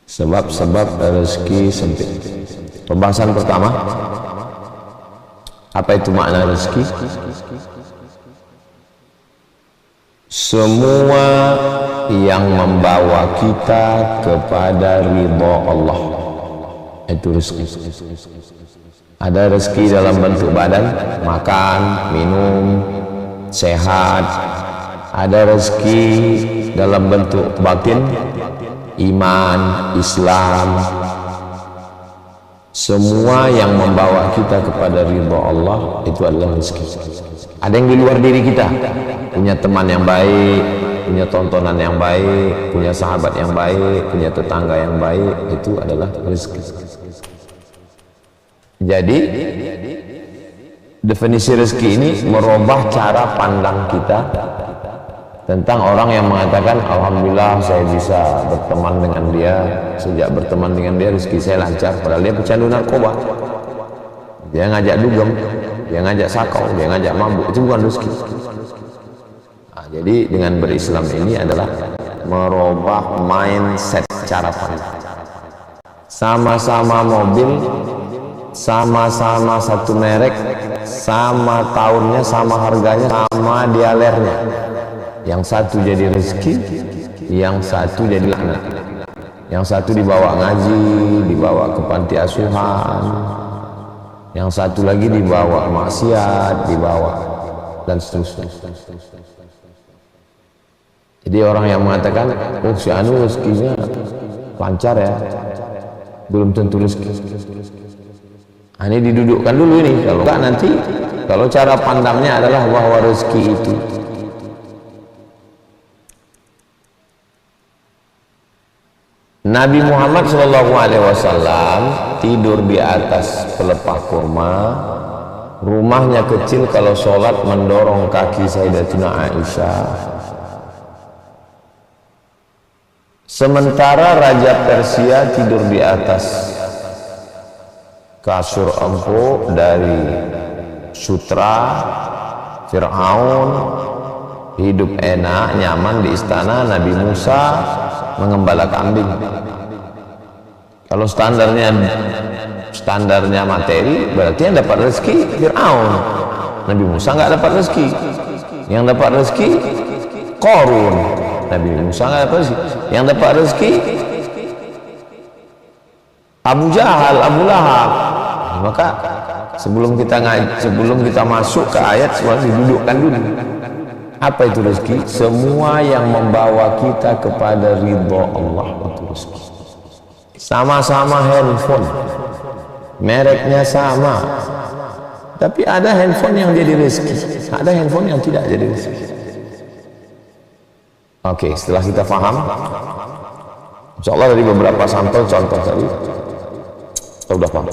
Sebab-sebab rezeki sempit. Pembahasan pertama, apa itu makna rezeki? Semua yang membawa kita kepada ridha Allah, itu rezeki. Ada rezeki dalam bentuk badan, makan, minum, sehat. Ada rezeki dalam bentuk batin, iman, Islam. Semua yang membawa kita kepada ridha Allah itu adalah rezeki. Ada yang di luar diri kita, punya teman yang baik, punya tontonan yang baik, punya sahabat yang baik, punya tetangga yang baik, itu adalah rezeki. Jadi definisi rezeki ini merubah cara pandang kita tentang orang yang mengatakan, alhamdulillah saya bisa berteman dengan dia, sejak berteman dengan dia rezeki saya lancar, padahal dia pecandu narkoba, dia ngajak dugem, dia ngajak sakau, dia ngajak mabuk, itu bukan rezeki. Nah, jadi dengan berislam ini adalah merubah mindset, cara pandang. Sama-sama mobil, sama-sama satu merek, sama tahunnya, sama harganya, sama dialernya. Yang satu jadi rezeki, yang satu jadi laknat. Yang satu dibawa ngaji, dibawa ke panti asuhan, yang satu lagi dibawa maksiat, dibawa, dan seterusnya. Jadi orang yang mengatakan, oh si anu rezekinya lancar ya, belum tentu rezeki. Nah, ini didudukkan dulu ini, kalau enggak nanti, kalau cara pandangnya adalah bahwa rezeki itu Nabi Muhammad SAW tidur di atas pelepah kurma, rumahnya kecil, kalau sholat mendorong kaki Sayyidatina Aisyah. Sementara Raja Persia tidur di atas kasur empuk dari sutra Fir'aun, hidup enak, nyaman di istana. Nabi Musa mengembala kambing. Kalau standarnya materi, berarti yang dapat rezeki Fir'aun. Nabi Musa nggak dapat rezeki. Yang dapat rezeki Qarun. Nabi Musa nggak dapat rezeki. Yang dapat rezeki Abu Jahal, Abu Lahab. Maka sebelum kita masuk ke ayat, harus didudukkan dulu. Apa itu rezeki? Semua yang membawa kita kepada ridha Allah itu rezeki. Sama-sama handphone, mereknya sama, tapi ada handphone yang jadi rezeki, ada handphone yang tidak jadi rezeki. Oke, setelah kita paham, insyaallah dari beberapa sampel contoh tadi kita sudah paham.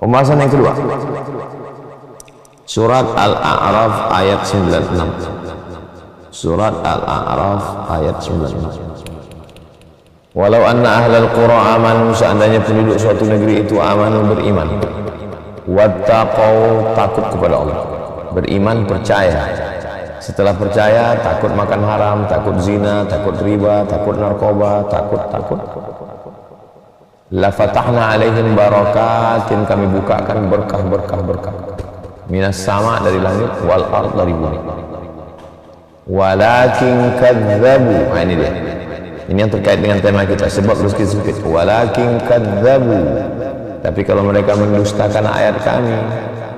Pembahasan yang kedua, Surat Al-A'raf ayat 96. Surat Al-A'raf ayat 96. Walau anna ahlal qura amanu, seandainya penduduk suatu negeri itu amanu, beriman, wattaqau, takut kepada Allah, beriman, percaya. Setelah percaya, takut makan haram, takut zina, takut riba, takut narkoba, takut. La fatahna alaihim barakatin, kami bukakan berkah. Minas sama, dari langit, wal ard, dari bumi. Walakin kadzabu, nah ini dia. Ini yang terkait dengan tema kita, sebab rezeki sempit. Walakin kadzabu, tapi kalau mereka mendustakan ayat kami,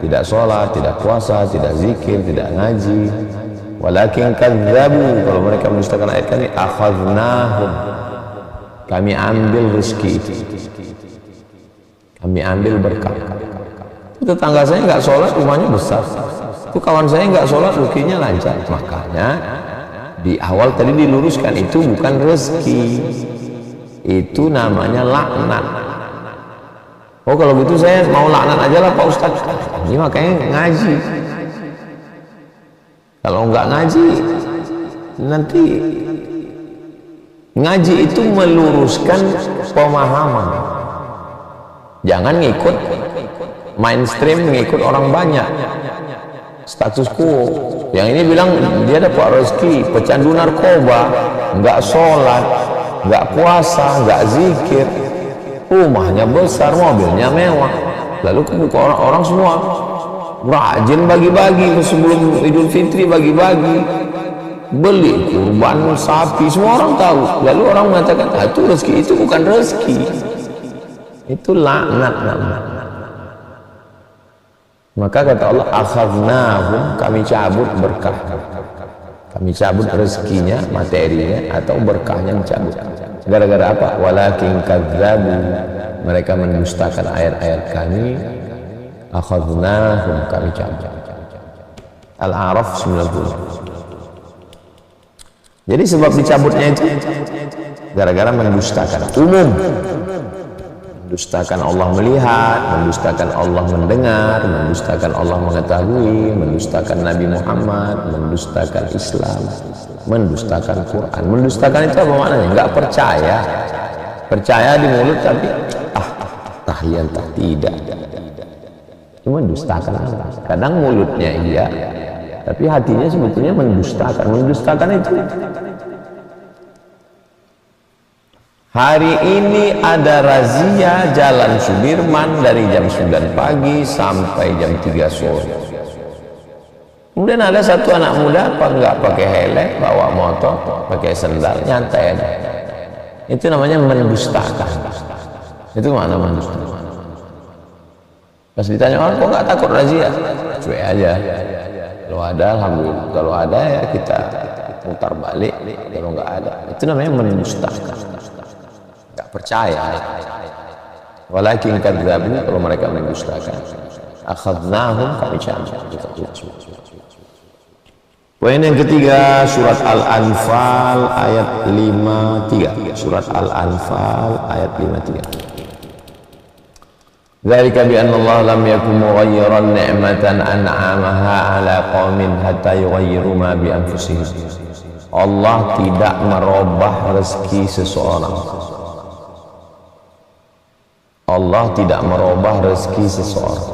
tidak sholat, tidak puasa, tidak zikir, tidak ngaji. Walakin kadzabu, kalau mereka mendustakan ayat kami, akhadnahum, kami ambil rezeki itu, kami ambil berkah. Tetangga saya nggak sholat, rumahnya besar. Itu kawan saya nggak sholat, rezekinya lancar. Makanya di awal tadi diluruskan, itu bukan rezeki, itu namanya laknat. Oh kalau gitu saya mau laknat aja lah Pak Ustadz. Ini makanya ngaji. Kalau nggak ngaji, nanti ngaji itu meluruskan pemahaman. Jangan ngikut mainstream, ngikut orang banyak, status quo. Yang ini bilang dia dapat rezeki, pecandu narkoba, nggak sholat, nggak puasa, nggak zikir, rumahnya besar, mobilnya mewah, lalu orang-orang semua rajin bagi-bagi sebelum Idul Fitri, bagi-bagi, beli kurban sapi, semua orang tahu. Lalu orang mengatakan, itu rezeki, itu bukan rezeki, itu laknat namanya. Maka kata Allah, akhadnahum, kami cabut berkah, kami cabut rezekinya, materinya, atau berkahnya dicabut. Gara-gara apa? Walakin kadzabu, mereka mendustakan ayat-ayat kami. Akhadnahum, kami cabut. Al-A'raf 90. Jadi sebab dicabutnya itu gara-gara mendustakan umum, mendustakan Allah melihat, mendustakan Allah mendengar, mendustakan Allah mengetahui, mendustakan Nabi Muhammad, mendustakan Islam, mendustakan Quran. Mendustakan itu apa maknanya? Enggak percaya, percaya di mulut tapi tahiyat tidak. Cuma mendustakan Allah. Kadang mulutnya iya, tapi hatinya sebetulnya mendustakan. Mendustakan itu, hari ini ada razia Jalan Sudirman dari jam 9 pagi sampai jam 3 sore. Kemudian ada satu anak muda enggak pakai helm, bawa motor, pakai sendal, nyantai aja. Itu namanya mendustakan. Itu mana mendustakan? Pas ditanya orang, kok nggak takut razia? Cuek aja. Kalau ada, alhamdulillah. Kalau ada ya kita putar balik. Kalau nggak ada, itu namanya mendustakan. Nggak percaya. Walakin kadzabu, kalau mereka mendustakan. Akhadnahum, kami cabut. Poin yang ketiga, surat Al-Anfal ayat 53. Surat Al-Anfal ayat 53. Dzalika bi anna Allah lam yakun mughayyiran ni'matan an'amaha 'ala qaumin hatta yughayyiru ma bi anfusihim. Allah tidak merubah rezeki seseorang. Allah tidak merubah rezeki seseorang.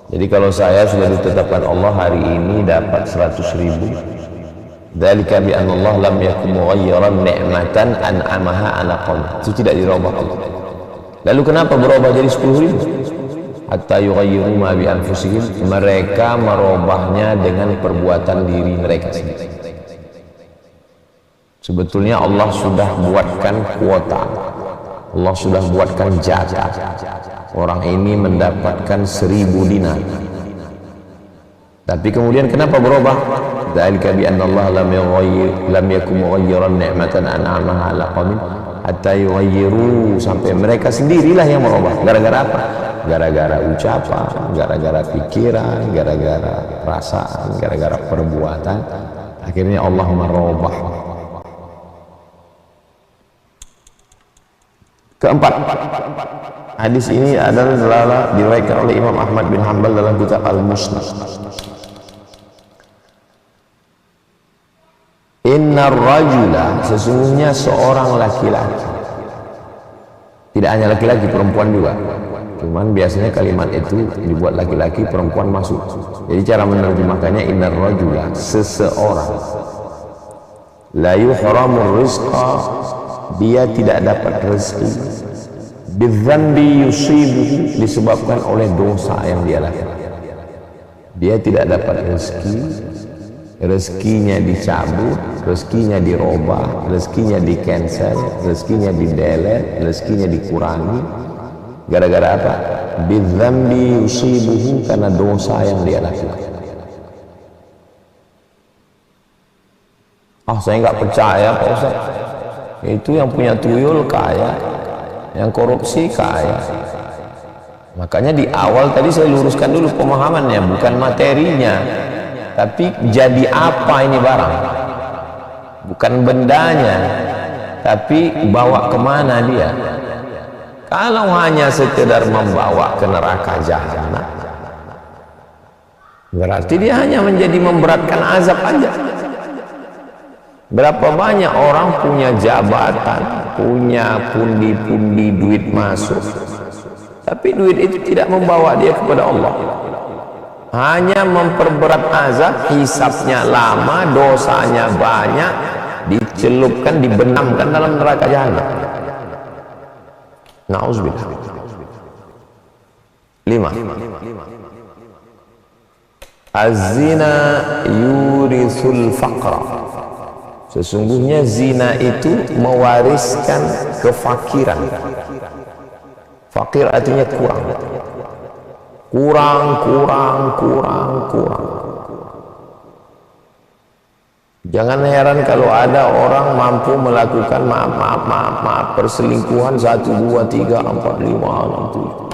Jadi kalau saya sudah ditetapkan Allah hari ini dapat 100.000, dzalika bi anna Allah lam yakun mughayyiran ni'matan an'amaha 'ala qaumin. Itu tidak dirubah Allah. Lalu kenapa berubah jadi 10.000? Hatta yughayyiru ma bi anfusihim, mereka merubahnya dengan perbuatan diri mereka sendiri. Sebetulnya Allah sudah buatkan kuota, Allah sudah buatkan jatah. Orang ini mendapatkan 1.000 dinar. Tapi kemudian kenapa berubah? Dzalika bi anna Allah lam yakun mughayyiran ni'matan an'amaha 'ala qaumin hatta yughayyiru, sampai mereka sendirilah yang merubah. Gara-gara apa? Gara-gara ucapan, gara-gara pikiran, gara-gara perasaan, gara-gara perbuatan, akhirnya Allah merubah. Keempat, hadis ini adalah diriwayatkan oleh Imam Ahmad bin Hanbal dalam kitab Al-Musnad. Innar rajula, sesungguhnya seorang laki-laki, tidak hanya laki-laki, perempuan juga, cuman biasanya kalimat itu dibuat laki-laki, perempuan masuk. Jadi cara menerjemahkannya, innar rajula, seseorang, la yuhramur rizqa, dia tidak dapat rezeki, bidzambi yusibuhu, disebabkan oleh dosa yang dia lakukan. Dia tidak dapat rezeki, rezekinya dicabut, rezekinya dirubah, rezekinya di cancel, rezekinya di delete, rezekinya dikurangi. Gara-gara apa? Bidzambi yusibuhu, karena dosa yang dia lakukan. Saya nggak percaya Pak Ustaz, itu yang punya tuyul kaya, yang korupsi kaya. Makanya di awal tadi saya luruskan dulu pemahamannya, bukan materinya, tapi jadi apa ini barang, bukan bendanya, tapi bawa kemana dia. Kalau hanya sekedar membawa ke neraka jahanam, berarti dia hanya menjadi memberatkan azab aja. Berapa banyak orang punya jabatan, punya pundi-pundi duit masuk, tapi duit itu tidak membawa dia kepada Allah, hanya memperberat azab, hisabnya lama, dosanya banyak, dicelupkan, dibenamkan dalam neraka jahanam. Nauzubillah. 5. Az-zina yurisul faqra. Sesungguhnya zina itu mewariskan kefakiran. Fakir artinya kurang. Kurang. Jangan heran kalau ada orang mampu melakukan maaf perselingkuhan 1, 2, 3, 4, 5, 6, 7.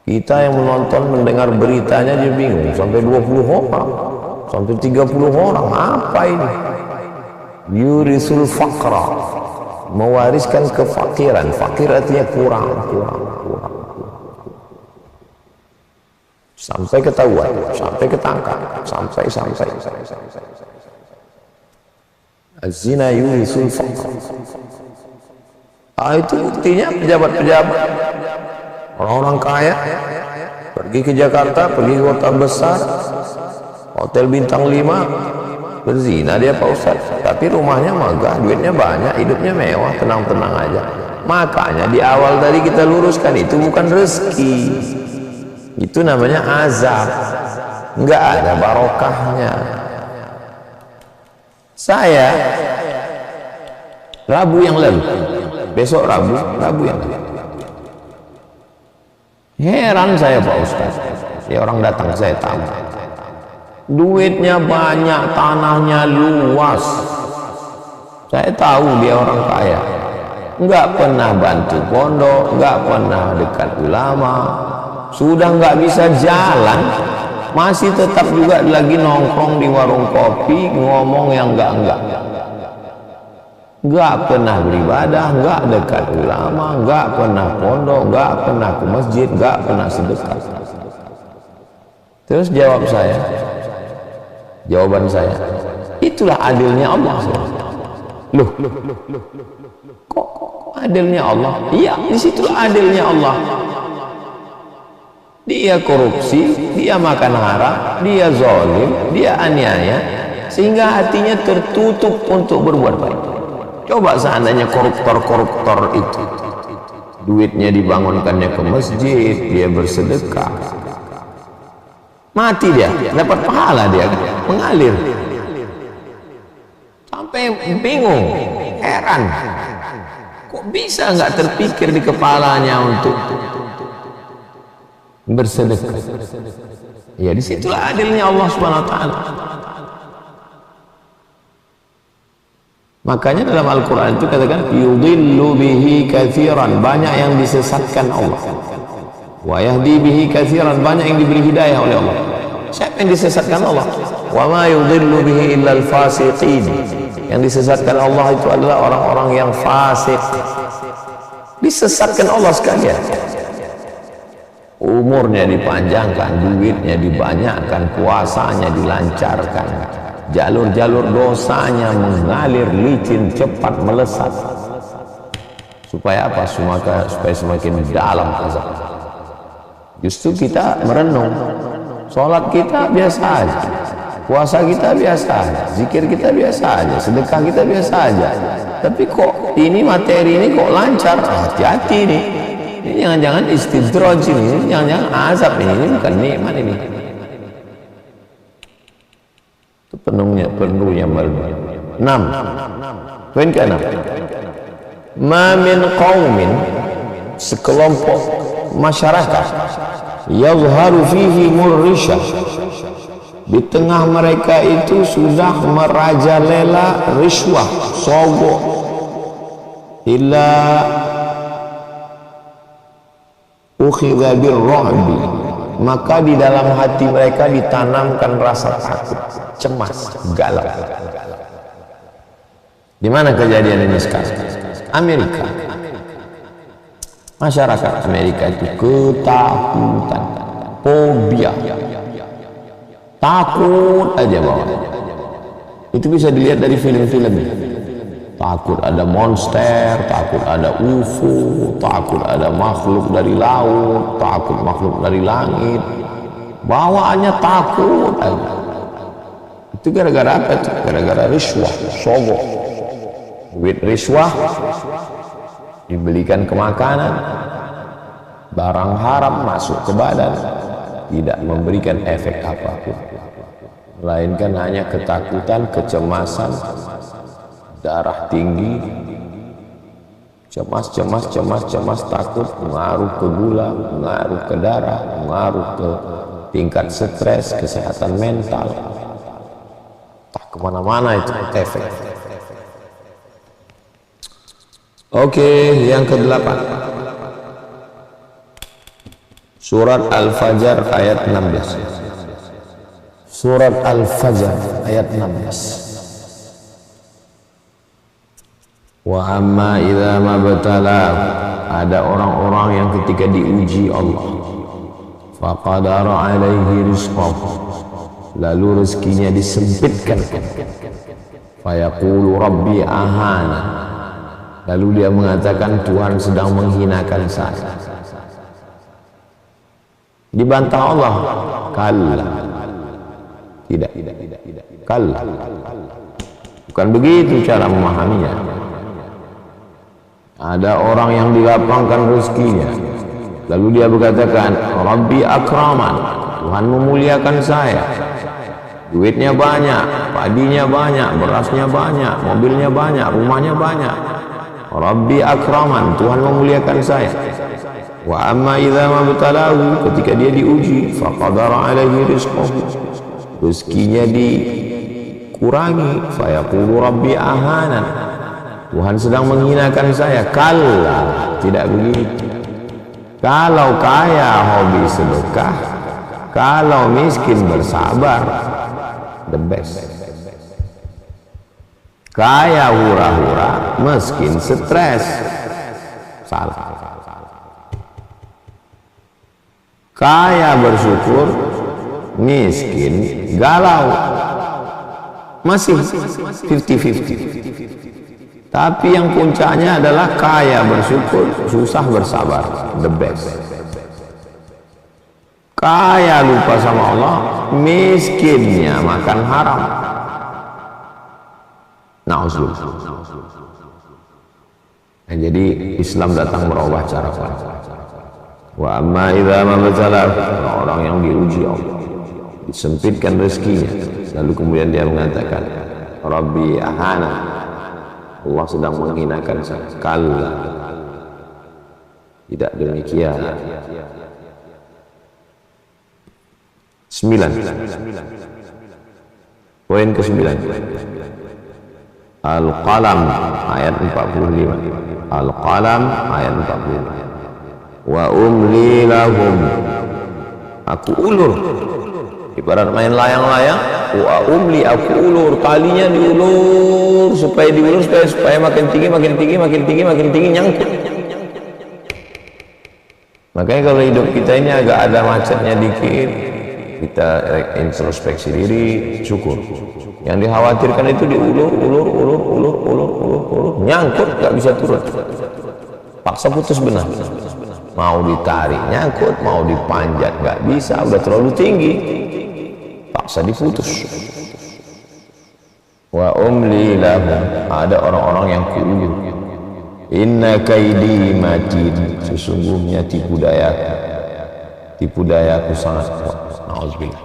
Kita yang menonton mendengar beritanya dia bingung, sampai 20 orang, sampai 30 orang, apa ini? Yurisul faqra, mewariskan kefakiran. Fakir artinya kurang. Sampai ketahuan, sampai ketangkap, sampai. Az-zina yurisul faqra. Itu buktinya pejabat-pejabat, orang-orang kaya pergi ke Jakarta, pergi ke kota besar, hotel bintang 5, berzina dia Pak Ustaz. Tapi rumahnya megah, duitnya banyak, hidupnya mewah, tenang-tenang aja. Makanya di awal tadi kita luruskan, itu bukan rezeki, itu namanya azab, nggak ada barokahnya. Saya Rabu yang lalu, besok Rabu yang lalu, heran saya Pak Ustaz, ya orang datang saya tahu, duitnya banyak, tanahnya luas, saya tahu dia orang kaya, nggak pernah bantu pondok, nggak pernah dekat ulama, sudah nggak bisa jalan, masih tetap juga lagi nongkrong di warung kopi, ngomong yang enggak. Nggak pernah beribadah, nggak dekat ulama, nggak pernah pondok, nggak pernah ke masjid, nggak pernah sedekah. Terus jawaban saya, itulah adilnya Allah. Loh, kok adilnya Allah? Iya, disitulah adilnya Allah. Dia korupsi, dia makan haram, dia zalim, dia aniaya, sehingga hatinya tertutup untuk berbuat baik. Coba seandainya koruptor itu duitnya dibangunkannya ke masjid, dia bersedekah, mati dia, dapat pahala, dia mengalir. Sampai bingung, heran, kok bisa nggak terpikir di kepalanya untuk bersedekah? Ya, disitulah adilnya Allah Subhanahu Wa Taala. Makanya dalam Al-Quran itu katakan yudhillu bihi katsiran, banyak yang disesatkan Allah, wa yahdi bihi katsiran, banyak yang diberi hidayah oleh Allah. Siapa yang disesatkan Allah? Wa ma yudhillu bihi illa al-fasiqin, yang disesatkan Allah itu adalah orang-orang yang fasik. Disesatkan Allah sekalian, umurnya dipanjangkan, duitnya dibanyakkan, kuasanya dilancarkan, jalur-jalur dosanya mengalir licin, cepat melesat. Supaya apa? Supaya semakin dalam azab. Justru kita merenung, sholat kita biasa aja, puasa kita biasa aja, zikir kita biasa aja, sedekah kita biasa aja. Tapi kok ini materi ini kok lancar? Hati-hati nih. Ini jangan-jangan istidraj ini, jangan-jangan azab ini bukan nikmat ini. Itu penuhnya malu. 6. Poin ke-6. Ma min qaumin, sekelompok masyarakat, yazharu fihi murrisyah, di tengah mereka itu sudah merajalela riswah, sogok, illa ukhidha birru'bi, maka di dalam hati mereka ditanamkan rasa takut, cemas, galau. Di mana kejadian ini sekarang? Amerika. Masyarakat Amerika itu ketakutan, fobia, takut aja bawah. Itu bisa dilihat dari film-film. Takut ada monster, takut ada UFO, takut ada makhluk dari laut, takut makhluk dari langit. Bawaannya takut aja. Itu gara-gara apa itu? Gara-gara riswah, sogok. Duit riswah dibelikan ke makanan, barang haram masuk ke badan, tidak memberikan efek apapun, melainkan hanya ketakutan, kecemasan, darah tinggi, cemas, takut, mengaruh ke gula, mengaruh ke darah, mengaruh ke tingkat stres, kesehatan mental, tak kemana-mana itu efek. Oke, yang ke-8, Surat Al-Fajr ayat 16. Surat Al-Fajr ayat 16. Wa amma idza mabtala, ada orang-orang yang ketika diuji Allah, faqadara alaihi rizqahu, lalu rezekinya disempitkan, fayaqulu rabbi ahana, lalu dia mengatakan Tuhan sedang menghinakan saya. Dibantah Allah, kalla, tidak, kalla, bukan begitu cara memahaminya. Ada orang yang dilapangkan rezekinya, lalu dia berkatakan Rabbi akraman, Tuhan memuliakan saya, duitnya banyak, padinya banyak, berasnya banyak, mobilnya banyak, rumahnya banyak. Rabbi akraman, Tuhan memuliakan saya. Wa amma idza mabtalahu, ketika dia diuji, faqadara alaihi rizqahu, rezekinya dikurangi, fayaqulu rabbi ahana, Tuhan sedang menghinakan saya. Kalla, tidak begitu. Kalau kaya hobi sedekah, kalau miskin bersabar, the best. Kaya hura-hura, miskin stres, salah. Kaya bersyukur, miskin galau, masih 50-50. Tapi yang puncaknya adalah kaya bersyukur, susah bersabar, the best. Kaya lupa sama Allah, miskinnya makan haram. Na'udzubillah. Nah, jadi Islam datang merubah cara pandang. Wa amma idza mabtala, orang yang diuji Allah, disempitkan rezekinya, lalu kemudian dia mengatakan Rabbi ahana, Allah sedang menghinakan saya. Kalla, tidak demikian. 9. Poin ke-9, Al-Qalam ayat 45. Al-Qalam ayat 45. Wa umli lahum, aku ulur, ibarat main layang-layang. Wa umli, aku ulur, talinya diulur supaya makin tinggi, nyangkut. Makanya kalau hidup kita ini agak ada macetnya dikit, kita introspeksi diri, syukur. Yang dikhawatirkan itu diulur, nyangkut, gak bisa turun, paksa putus benang. Mau ditarik nyangkut, mau dipanjat nggak bisa, udah terlalu tinggi, paksa diputus. Wa umli lahum, ada orang-orang yang kuulur. Inna kaidi matin, sesungguhnya tipu dayaku sangat kuat. Na'udzubillah,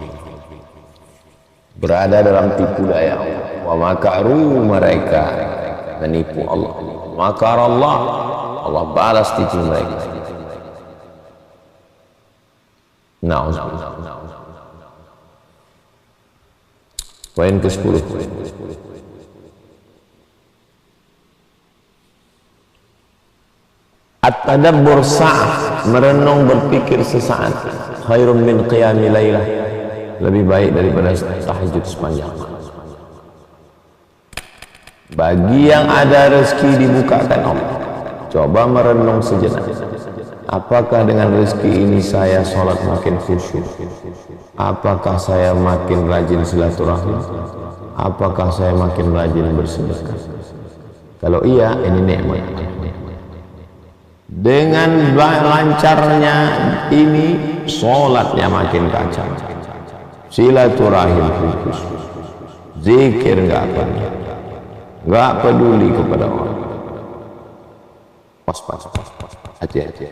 berada dalam tipu daya. Wa makaru, mereka menipu Allah. Makar Allah, Allah balas tipu mereka. Na'udzubillah. Poin ke-10, At-tadabbur sa'ah, merenung berpikir sesaat, khairun min qiyami lailah, lebih baik daripada tahajud sepanjang malam. Bagi yang ada rezeki dibukakan Allah, coba merenung sejenak. Apakah dengan rezeki ini saya sholat makin khusyuk? Apakah saya makin rajin silaturahmi? Apakah saya makin rajin bersedekah? Kalau iya, ini nikmat. Dengan lancarnya ini, sholatnya makin kacau, silaturahim khusus, zikir nggak peduli kepada orang. Pas, hati-hati.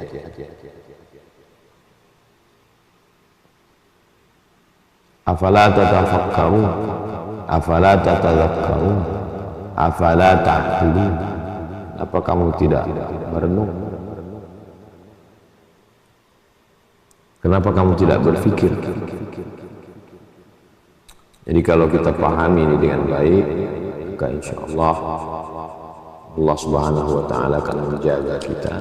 Afala tatafakkarun, afala tatadzakkarun, afala ta'qilun. Apa kamu tidak merenung? Kenapa kamu tidak berpikir? Jadi kalau kita pahami ini dengan baik, maka insya Allah Allah Subhanahu wa Ta'ala akan menjaga kita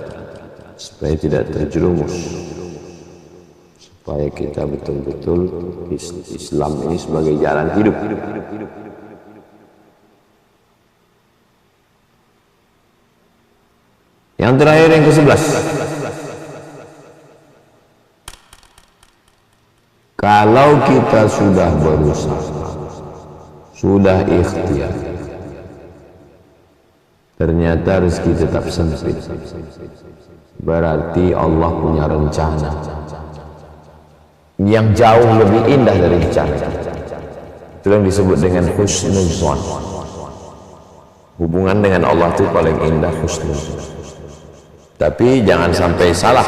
supaya tidak terjerumus, supaya kita betul-betul Islam ini sebagai jalan hidup. Yang terakhir, yang ke-11, kalau kita sudah berusaha, sudah ikhtiar, ternyata rezeki tetap sempit, berarti Allah punya rencana yang jauh lebih indah dari rencana. Itu yang disebut dengan husnuzan. Hubungan dengan Allah itu paling indah, husnuzan. Tapi jangan sampai salah,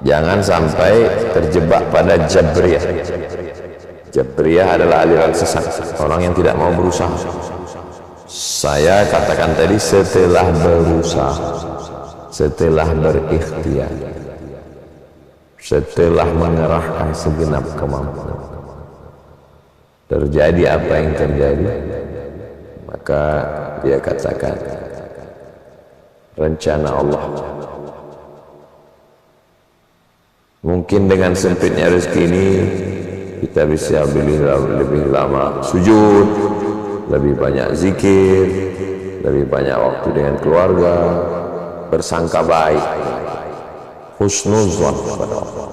jangan sampai terjebak pada Jabriyah. Jabriyah adalah aliran sesat, orang yang tidak mau berusaha. Saya katakan tadi, setelah berusaha, setelah berikhtiar, setelah mengerahkan segenap kemampuan, terjadi apa yang terjadi, maka dia katakan rencana Allah. Mungkin dengan sempitnya rezeki ini kita bisa lebih lama sujud, lebih banyak zikir, lebih banyak waktu dengan keluarga, bersangka baik, husnuzan kepada Allah,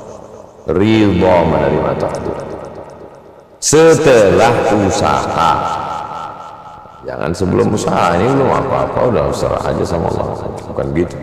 ridha menerima takdir setelah usaha. Jangan sebelum usaha, ini belum apa-apa udah serah aja sama Allah, bukan gitu.